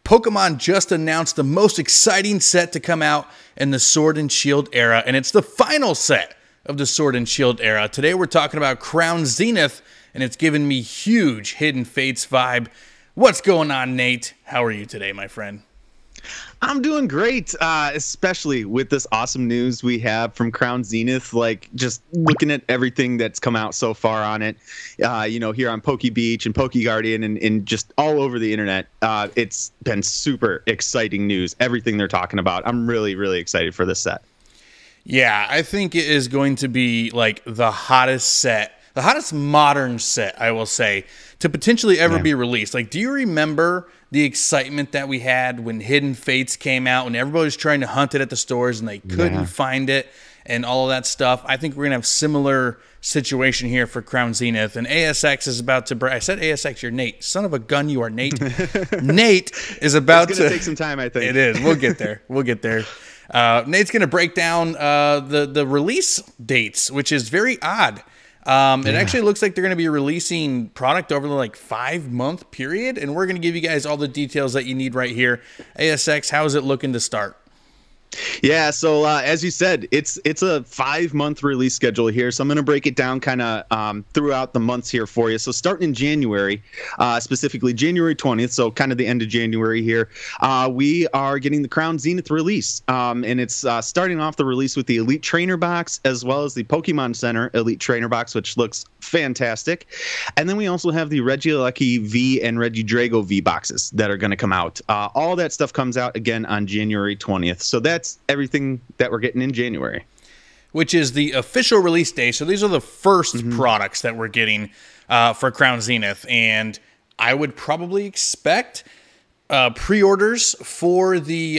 Pokemon just announced the most exciting set to come out in the Sword and Shield era, and it's the final set of the Sword and Shield era. Today we're talking about Crown Zenith, and it's given me huge Hidden Fates vibe. What's going on, Nate? How are you today, my friend? I'm doing great, especially with this awesome news we have from Crown Zenith. Like, just looking at everything that's come out so far on it, here on Poke Beach and Poke Guardian and just all over the internet. It's been super exciting news, everything they're talking about. I'm really, really excited for this set. Yeah, I think it is going to be like the hottest set, the hottest modern set, I will say, to potentially ever be released. Like, do you remember the excitement that we had when Hidden Fates came out, when everybody was trying to hunt it at the stores and they couldn't find it and all of that stuff? I think we're going to have similar situation here for Crown Zenith. And ASX is about to break. I said ASX, you're Nate. Son of a gun, you are Nate. Nate is about it's gonna take some time, I think. It is. We'll get there. We'll get there. Nate's going to break down the release dates, which is very odd. It actually looks like they're going to be releasing product over the 5-month period, and we're going to give you guys all the details that you need right here. ASX, how is it looking to start? Yeah, so as you said, it's a 5-month release schedule here. So I'm going to break it down kind of throughout the months here for you. So starting in January, specifically January 20th, so kind of the end of January here, we are getting the Crown Zenith release. And it's starting off the release with the Elite Trainer Box as well as the Pokemon Center Elite Trainer Box, which looks fantastic. And then we also have the Regieleki V and Regidrago V boxes that are going to come out. All that stuff comes out again on January 20th. So that's everything that we're getting in January, which is the official release day. So these are the first products that we're getting for Crown Zenith, and I would probably expect pre-orders for the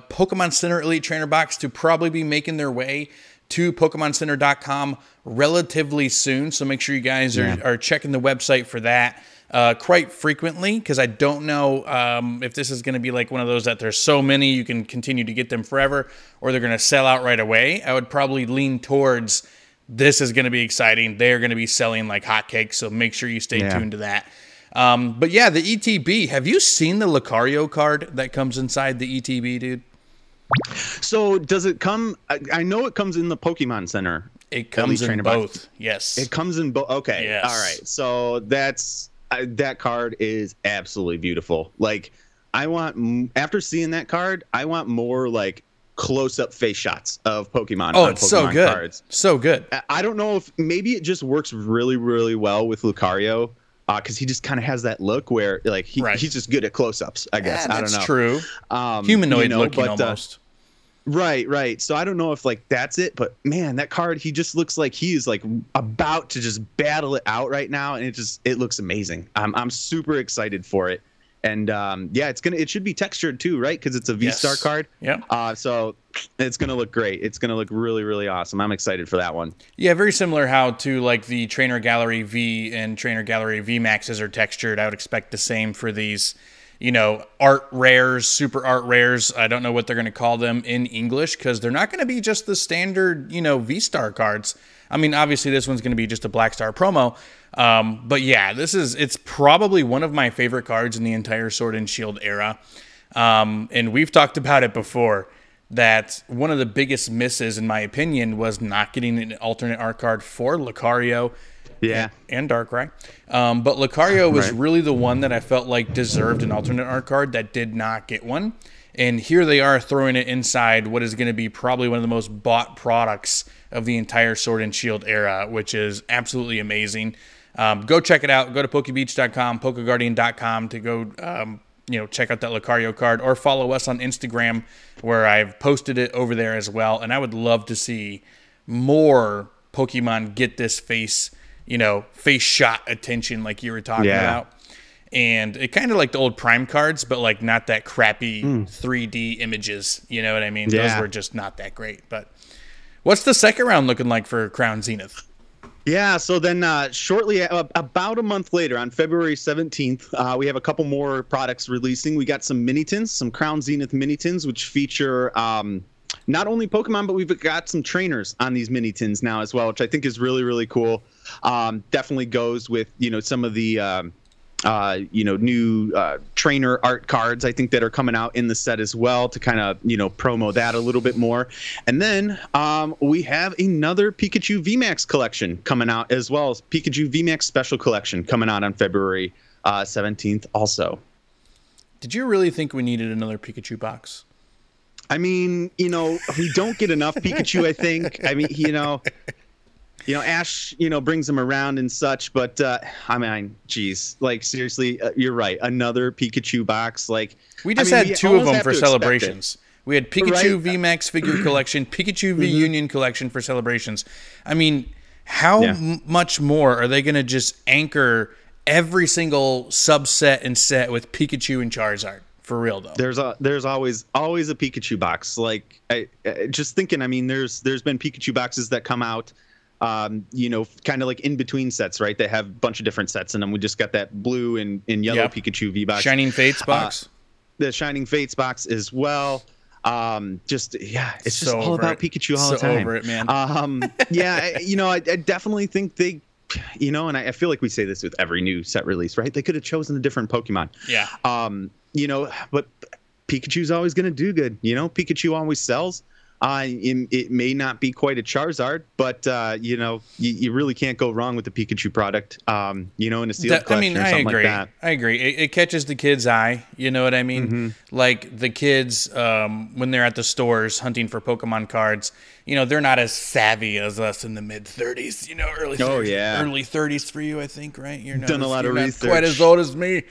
Pokemon Center Elite Trainer Box to probably be making their way to PokemonCenter.com relatively soon. So make sure you guys are checking the website for that quite frequently, because I don't know if this is going to be like one of those that there's so many you can continue to get them forever, or they're going to sell out right away. I would probably lean towards this is going to be exciting. They're going to be selling like hotcakes, so make sure you stay tuned to that. But yeah, the ETB. Have you seen the Lucario card that comes inside the ETB, dude? So does it come? I know it comes in the Pokemon Center. It comes in both. Box. Yes. It comes in both. Okay. Yes. All right. So that's that card is absolutely beautiful. Like, after seeing that card, I want more like close-up face shots of Pokemon. Oh, it's so good. Cards. So good. I don't know if maybe it just works really, really well with Lucario. Because he just kind of has that look where, like, he's just good at close-ups, I guess. I don't know. That's true. Humanoid looking almost. Right. So I don't know if, like, that's it. But, man, that card, he just looks like he is, like, about to just battle it out right now. And it looks amazing. I'm super excited for it. And, it should be textured, too, right? Because it's a V-Star card. Yeah. So it's going to look great. It's going to look really, really awesome. I'm excited for that one. Yeah, very similar how to like the Trainer Gallery V and Trainer Gallery V Maxes are textured. I would expect the same for these, art rares, super art rares. I don't know what they're going to call them in English, because they're not going to be just the standard, V-Star cards. I mean, obviously this one's going to be just a Black Star promo. But yeah, it's probably one of my favorite cards in the entire Sword and Shield era. And we've talked about it before, that one of the biggest misses, in my opinion, was not getting an alternate art card for Lucario and Darkrai. But Lucario was really the one that I felt like deserved an alternate art card that did not get one. And here they are throwing it inside what is going to be probably one of the most bought products of the entire Sword and Shield era, which is absolutely amazing. Go check it out. Go to PokeBeach.com, PokeGuardian.com to go check out that Lucario card, or follow us on Instagram, where I've posted it over there as well. And I would love to see more Pokemon get this face shot attention like you were talking about. And it kind of like the old Prime cards, but like not that crappy 3D images. You know what I mean? Those were just not that great. But what's the second round looking like for Crown Zenith? Yeah, so then shortly, about a month later, on February 17th, we have a couple more products releasing. We got some mini-tins, some Crown Zenith mini-tins, which feature not only Pokemon, but we've got some trainers on these mini-tins now as well, which I think is really, really cool. Definitely goes with, some of the new trainer art cards, I think, that are coming out in the set as well to kind of, promo that a little bit more. And then we have another Pikachu VMAX collection coming out as well as Pikachu VMAX Special Collection coming out on February 17th also. Did you really think we needed another Pikachu box? I mean, we don't get enough Pikachu, I think. I mean, Ash, brings them around and such, but I mean, geez, like seriously, you're right. Another Pikachu box, like we just had two of them for celebrations. We had Pikachu VMAX figure collection, Pikachu V Union collection for celebrations. I mean, how much more are they going to just anchor every single subset and set with Pikachu and Charizard? For real though, there's always a Pikachu box. Like I just thinking, I mean, there's been Pikachu boxes that come out, kind of like in between sets, right? They have a bunch of different sets in them. We just got that blue and yellow Pikachu V box, Shining Fates box, the Shining Fates box as well. It's just all about Pikachu all the time. Over it, man. I definitely think they. And I feel like we say this with every new set release, right? They could have chosen a different Pokemon. Yeah. But Pikachu's always going to do good. Pikachu always sells. It may not be quite a Charizard, but you really can't go wrong with the Pikachu product. In a sealed collection or something like that. I agree. It catches the kid's eye. You know what I mean? Mm-hmm. Like the kids, when they're at the stores hunting for Pokemon cards, they're not as savvy as us in the mid 30s. Early 30s, early 30s for you, I think, right? You're done a lot of research. Not quite as old as me.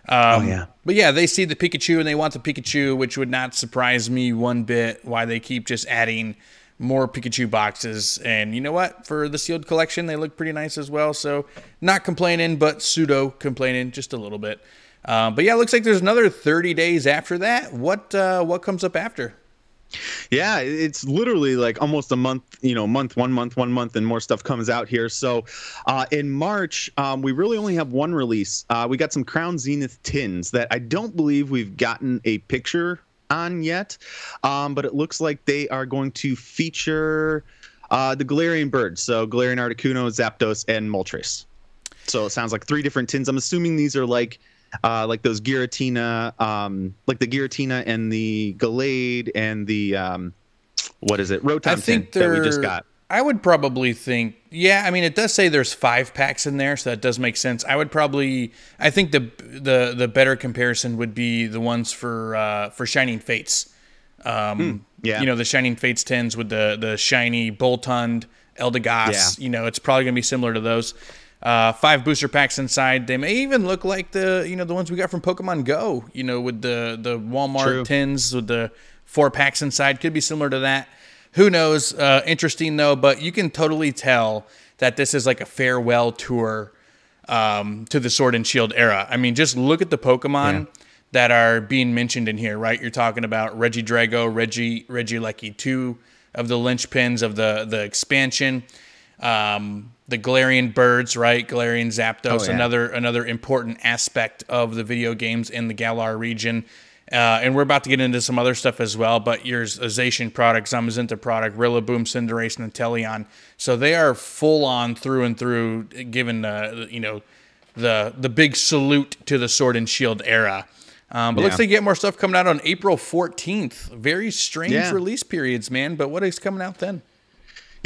But yeah, they see the Pikachu and they want the Pikachu, which would not surprise me one bit why they keep just adding more Pikachu boxes. And you know what? For the sealed collection, they look pretty nice as well. So not complaining, but pseudo complaining just a little bit. But yeah, it looks like there's another 30 days after that. What comes up after? Yeah, it's literally like almost a month, one month, and more stuff comes out here. So in March, we really only have one release. We got some Crown Zenith tins that I don't believe we've gotten a picture on yet, but it looks like they are going to feature the Galarian birds. So Galarian Articuno, Zapdos, and Moltres. So it sounds like 3 different tins. I'm assuming these are like those Giratina, like the Giratina and the Gallade and the Rotom tin that we just got. I would probably think, I mean, it does say there's 5 packs in there, so that does make sense. I think the better comparison would be the ones for Shining Fates. The Shining Fates tins with the shiny Boltund, Eldegoss. Yeah. It's probably gonna be similar to those. 5 booster packs inside. They may even look like the ones we got from Pokemon Go, with the Walmart tins with the 4 packs inside. Could be similar to that. Who knows? Interesting though, but you can totally tell that this is like a farewell tour to the Sword and Shield era. I mean, just look at the Pokemon that are being mentioned in here, right? You're talking about Regidrago, Regieleki, 2 of the linchpins of the expansion. The Galarian birds, right? Galarian Zapdos, another important aspect of the video games in the Galar region. And we're about to get into some other stuff as well, but here's a Zacian product, Zamazenta product, Rillaboom, Cinderace, and Inteleon. So they are full on through and through, given the big salute to the Sword and Shield era. But looks like you get more stuff coming out on April 14th. Very strange release periods, man. But what is coming out then?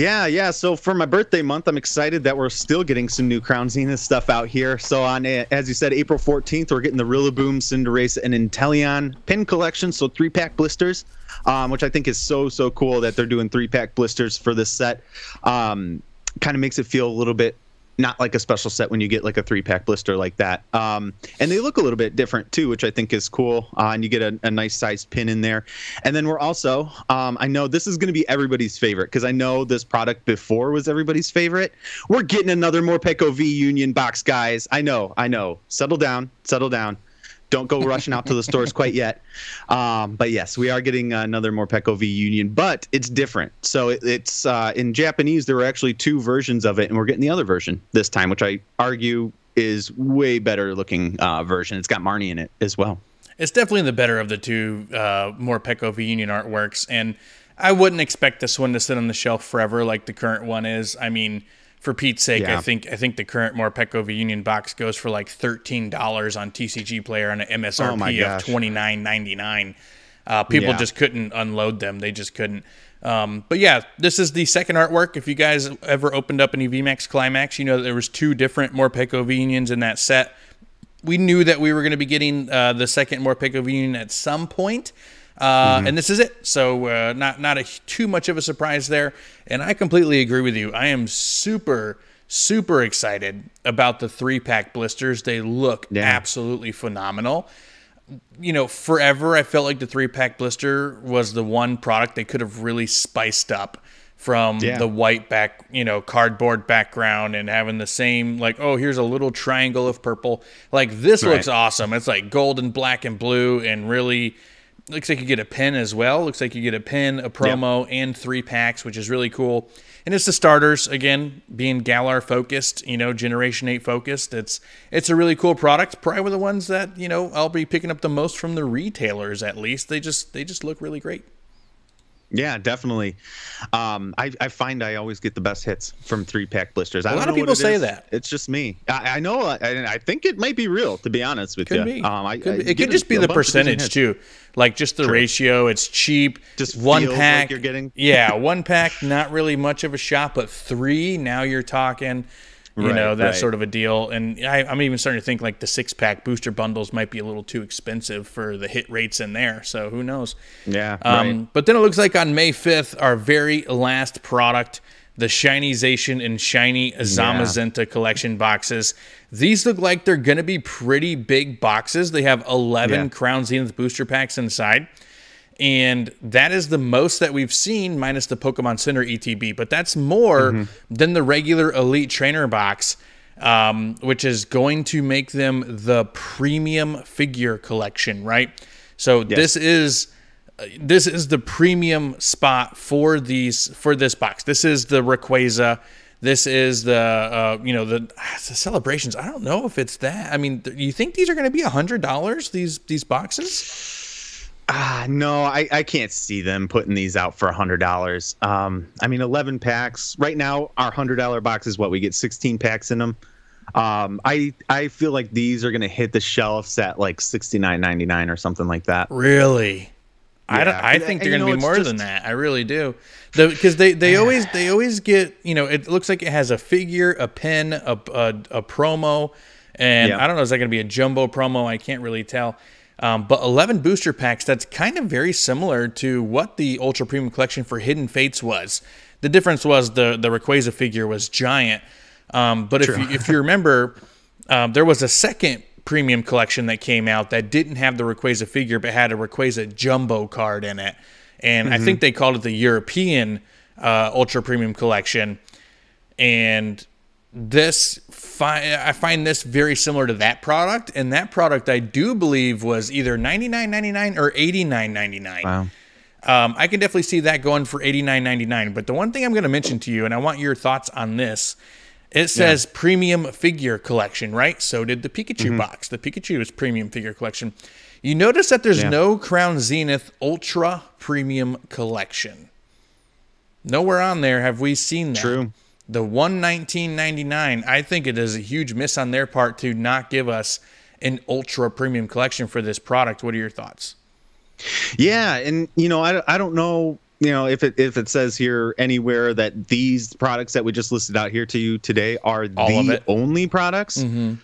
Yeah. So for my birthday month, I'm excited that we're still getting some new Crown Zenith stuff out here. So on, as you said, April 14th, we're getting the Rillaboom, Cinderace, and Inteleon pin collection. So 3-pack blisters, which I think is so cool that they're doing 3-pack blisters for this set. Kind of makes it feel a little bit not like a special set when you get like a 3-pack blister like that. And they look a little bit different too, which I think is cool. And you get a nice sized pin in there. And then we're also, I know this is going to be everybody's favorite because I know this product before was everybody's favorite. We're getting another Morpeko V Union box, guys. I know. Settle down. Don't go rushing out to the stores quite yet. But yes, we are getting another Morpeko V Union, but it's different. So it's in Japanese, there were actually 2 versions of it, and we're getting the other version this time, which I argue is way better looking version. It's got Marnie in it as well. It's definitely the better of the 2 Morpeko V Union artworks, and I wouldn't expect this one to sit on the shelf forever like the current one is. I mean, For Pete's sake, Yeah. I think the current Morpeko V Union box goes for like $13 on TCG Player on an MSRP of $29.99. People just couldn't unload them. They just couldn't. But yeah, this is the second artwork. If you guys ever opened up any VMAX Climax, you know that there was 2 different Morpeko V Unions in that set. We knew that we were going to be getting the second Morpeko V Union at some point. And this is it. So not too much of a surprise there. And I completely agree with you. I am super excited about the 3-pack blisters. They look absolutely phenomenal. You know, forever I felt like the 3-pack blister was the one product they could have really spiced up from the white cardboard background and having the same, like, oh, here's a little triangle of purple. Like, this looks awesome. It's like gold and black and blue, and really looks like you get a pin as well. Looks like you get a pin, a promo, and 3 packs, which is really cool. And it's the starters, again, being Galar focused, you know, Generation 8 focused. It's a really cool product. Probably one of the ones that, you know, I'll be picking up the most from the retailers, at least. They just look really great. Yeah, definitely. I find I always get the best hits from 3-pack blisters. A lot of people say that. It's just me. I know. I think it might be real, to be honest with you. It could just be the percentage too, like just the ratio. It's cheap. Just 1 pack. like you're getting. 1 pack, not really much of a shot, but 3. Now you're talking. You know, that sort of a deal. And I'm even starting to think like the 6-pack booster bundles might be a little too expensive for the hit rates in there. So who knows? Yeah. But then it looks like on May 5th, our very last product, the Shinization and Shiny Zamazenta collection boxes. These look like they're going to be pretty big boxes. They have 11 Crown Zenith booster packs inside. And that is the most that we've seen, minus the Pokemon Center ETB. But that's more than the regular Elite Trainer box, which is going to make them the premium figure collection, right? So this is the premium spot for this box. This is the Rayquaza. This is the the celebrations. I don't know if it's that. I mean, you think these are going to be $100? These boxes? No, I can't see them putting these out for $100. I mean, 11 packs. Right now, our $100 box is what we get 16 packs in them. I feel like these are going to hit the shelves at like $69.99 or something like that. Really? Yeah. I think they're going to be more than that. I really do. Because they always get, you know, it looks like it has a figure, a pin, a promo, and I don't know, is that going to be a jumbo promo? I can't really tell. But 11 booster packs, that's kind of very similar to what the Ultra Premium Collection for Hidden Fates was. The difference was the Rayquaza figure was giant. But if you remember, there was a second premium collection that came out that didn't have the Rayquaza figure but had a Rayquaza jumbo card in it. And I think they called it the European Ultra Premium Collection. And I find this very similar to that product, and that product I do believe was either $99.99 or $89.99. Wow. I can definitely see that going for $89.99. But the one thing I'm going to mention to you, and I want your thoughts on this, it says premium figure collection, right? So did the Pikachu box. The Pikachu is premium figure collection. You notice that there's no Crown Zenith Ultra Premium Collection. Nowhere on there have we seen that. True. The $119.99, I think it is a huge miss on their part to not give us an ultra premium collection for this product. What are your thoughts? Yeah, and you know, I don't know, you know, if it says here anywhere that these products that we just listed out here to you today are the only products. You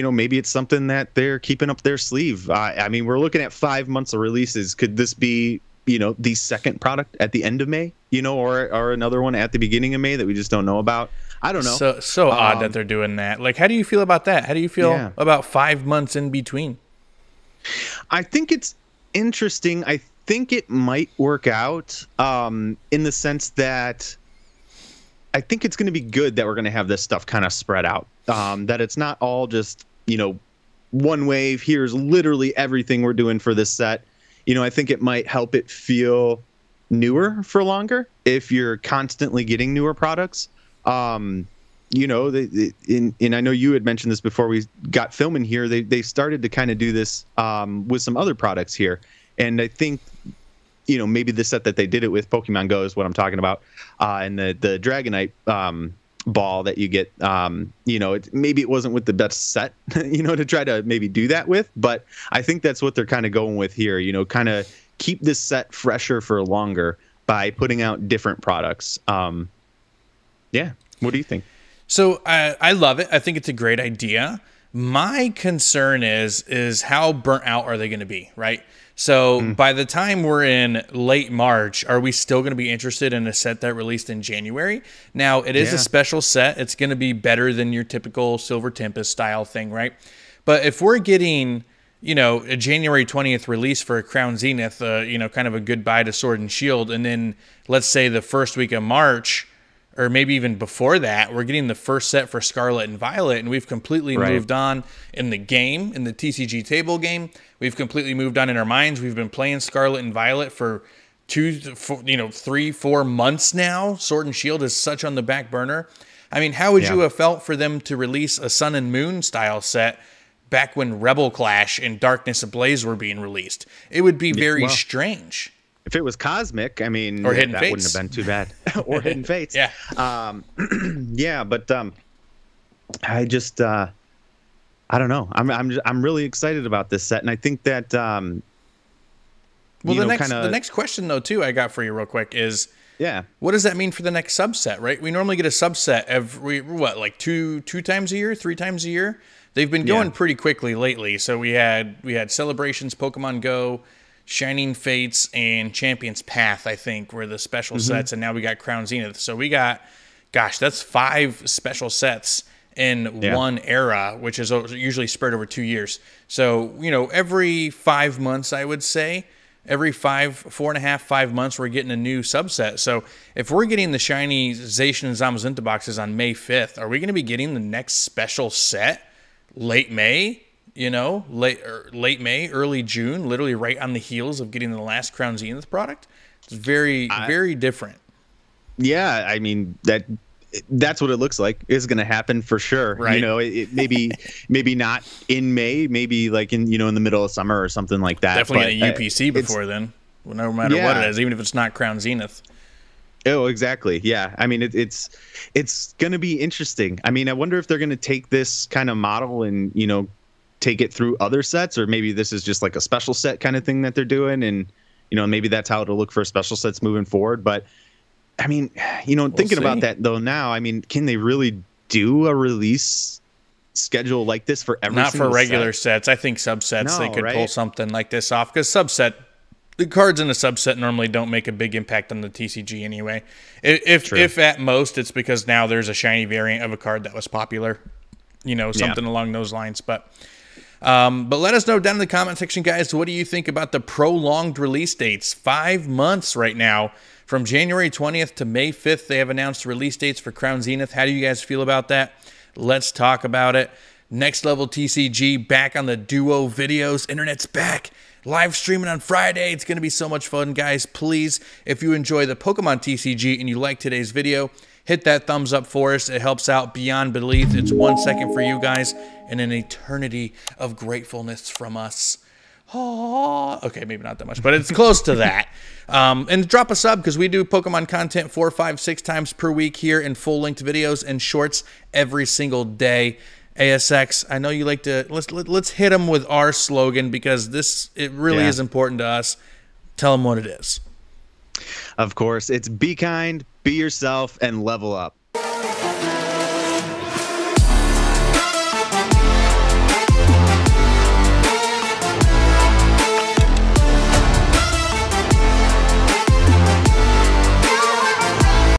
know, maybe it's something that they're keeping up their sleeve. I mean, we're looking at 5 months of releases. Could this be, you know, the second product at the end of May, you know, or another one at the beginning of May that we just don't know about? I don't know. So odd that they're doing that. Like, how do you feel about that? How do you feel about 5 months in between? I think it's interesting. I think it might work out in the sense that I think it's going to be good that we're going to have this stuff kind of spread out, that it's not all just, you know, one wave. Here's literally everything we're doing for this set. You know, I think it might help it feel newer for longer if you're constantly getting newer products. You know, and I know you had mentioned this before we got filming here. They started to kind of do this with some other products here, and I think, maybe the set that they did it with, Pokemon Go is what I'm talking about, and the Dragonite ball that you get, maybe it wasn't with the best set, to try to maybe do that with, but I think that's what they're kind of going with here, kind of keep this set fresher for longer by putting out different products. Yeah. What do you think? So I love it. I think it's a great idea. My concern is how burnt out are they going to be, right? So by the time we're in late March, are we still going to be interested in a set that released in January? Now, it is a special set. It's going to be better than your typical Silver Tempest style thing, right? But if we're getting, a January 20th release for a Crown Zenith, kind of a goodbye to Sword and Shield, and then let's say the first week of March, or maybe even before that, we're getting the first set for Scarlet and Violet, and we've completely moved on in the game, in the TCG table game. We've completely moved on in our minds. We've been playing Scarlet and Violet for 3-4 months now. Sword and Shield is such on the back burner. I mean, how would you have felt for them to release a Sun and Moon style set back when Rebel Clash and Darkness Ablaze were being released? It would be very strange. If it was Cosmic, I mean, or Hidden that Fates. wouldn't have been too bad. Or Hidden Fates. But I just I don't know. I'm really excited about this set, and I think that the next question though too I got for you real quick is what does that mean for the next subset, right? We normally get a subset every like two times a year, 3 times a year. They've been going pretty quickly lately. So we had Celebrations, Pokemon Go, Shining Fates, and Champion's Path, I think, were the special sets, and now we got Crown Zenith. So we got, that's 5 special sets in one era, which is usually spread over 2 years. So, every 5 months, I would say, every 4.5, 5 months, we're getting a new subset. So if we're getting the Shiny Zacian and Zamazenta boxes on May 5th, are we going to be getting the next special set late May? Late May, early June, literally right on the heels of getting the last Crown Zenith product. It's very, very different. Yeah, I mean, that's what it looks like is going to happen for sure. Right. It maybe not in May, maybe like in the middle of summer or something like that. Definitely get a UPC before then, no matter what it is, even if it's not Crown Zenith. Oh, exactly. Yeah. I mean, it's going to be interesting. I mean, I wonder if they're going to take this kind of model and, take it through other sets, or maybe this is just like a special set kind of thing that they're doing, and maybe that's how it'll look for special sets moving forward. But I mean, thinking about that though now, I mean, can they really do a release schedule like this for every not for regular set? sets? I think subsets they could pull something like this off, because the cards in a subset normally don't make a big impact on the TCG anyway. If at most it's because now there's a shiny variant of a card that was popular, something along those lines. But let us know down in the comment section, guys, what do you think about the prolonged release dates? 5 months right now, from January 20th to May 5th. They have announced release dates for Crown Zenith. How do you guys feel about that? Let's talk about it. Next Level TCG back on the Duo videos. Internet's back. Live streaming on Friday. It's going to be so much fun, guys. Please, if you enjoy the Pokemon TCG and you like today's video, hit that thumbs up for us. It helps out beyond belief. It's 1 second for you guys and an eternity of gratefulness from us. Oh, okay, maybe not that much, but it's close to that. And drop a sub, because we do Pokemon content 4, 5, 6 times per week here in full-length videos and shorts every single day. ASX, I know you like to, let's hit them with our slogan, because it really is important to us. Tell them what it is. Of course, it's be kind, be yourself, and level up.